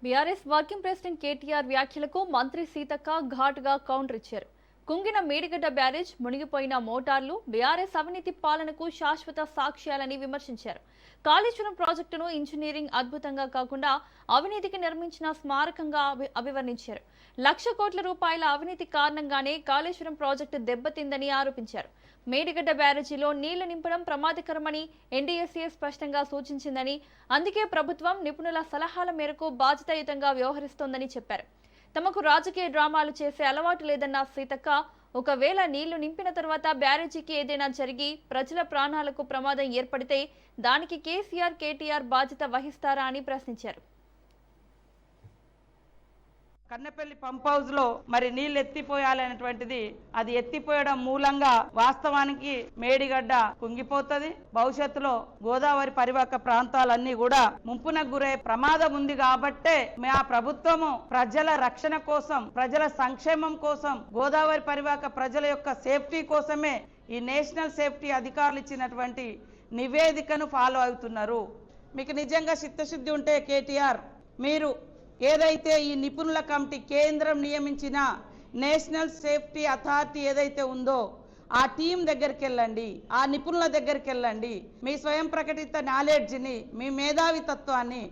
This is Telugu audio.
బీఆర్ఎస్ వర్కింగ్ ప్రెసిడెంట్ కేటీఆర్ వ్యాఖ్యలకు మంత్రి సీతక్క ఘాటుగా కౌంటర్ ఇచ్చారు. కుంగిన మేడిగడ్డ బ్యారేజ్, మునిగిపోయిన మోటార్లు బీఆర్ఎస్ అవినీతి పాలనకు శాశ్వత సాక్ష్యాలని విమర్శించారు. కాళేశ్వరం ప్రాజెక్టును ఇంజనీరింగ్ అద్భుతంగా కాకుండా అవినీతికి నిర్మించిన స్మారకంగా అభివర్ణించారు. 1,00,000 కోట్ల రూపాయల అవినీతి కారణంగానే కాళేశ్వరం ప్రాజెక్టు దెబ్బతిందని ఆరోపించారు. మేడిగడ్డ బ్యారేజీలో నీళ్లు నింపడం ప్రమాదకరమని ఎన్డీఎస్ఏ స్పష్టంగా సూచించిందని, అందుకే ప్రభుత్వం నిపుణుల సలహాల మేరకు బాధ్యతాయుతంగా వ్యవహరిస్తోందని చెప్పారు. తమకు రాజకీయ డ్రామాలు చేసే అలవాటు లేదన్న సీతక్క, ఒకవేళ నీళ్లు నింపిన తర్వాత బ్యారేజీకి ఏదైనా జరిగి ప్రజల ప్రాణాలకు ప్రమాదం ఏర్పడితే దానికి కేసీఆర్, కేటీఆర్ బాధ్యత వహిస్తారా అని ప్రశ్నించారు. కన్నెపల్లి పంప్ హౌస్ లో మరి నీళ్లు ఎత్తిపోయాలనేటువంటిది, అది ఎత్తిపోయడం మూలంగా వాస్తవానికి మేడిగడ్డ కుంగిపోతుంది. భవిష్యత్తులో గోదావరి పరివాహక ప్రాంతాలన్నీ కూడా ముంపునకు గురయ్యే ప్రమాదం ఉంది. కాబట్టే ఆ ప్రభుత్వము ప్రజల రక్షణ కోసం, ప్రజల సంక్షేమం కోసం, గోదావరి పరివాహక ప్రజల యొక్క సేఫ్టీ కోసమే ఈ నేషనల్ సేఫ్టీ అధికారులు ఇచ్చినటువంటి నివేదికను ఫాలో అవుతున్నారు. మీకు నిజంగా చిత్తశుద్ధి ఉంటే కేటీఆర్, మీరు ఏదైతే ఈ నిపుణుల కమిటీ కేంద్రం నియమించిన నేషనల్ సేఫ్టీ అథారిటీ ఏదైతే ఉందో ఆ టీం దగ్గరికి వెళ్ళండి, ఆ నిపుణుల దగ్గరికి వెళ్ళండి. మీ స్వయం ప్రకటిత నాలెడ్జ్ని, మీ మేధావితత్వాన్ని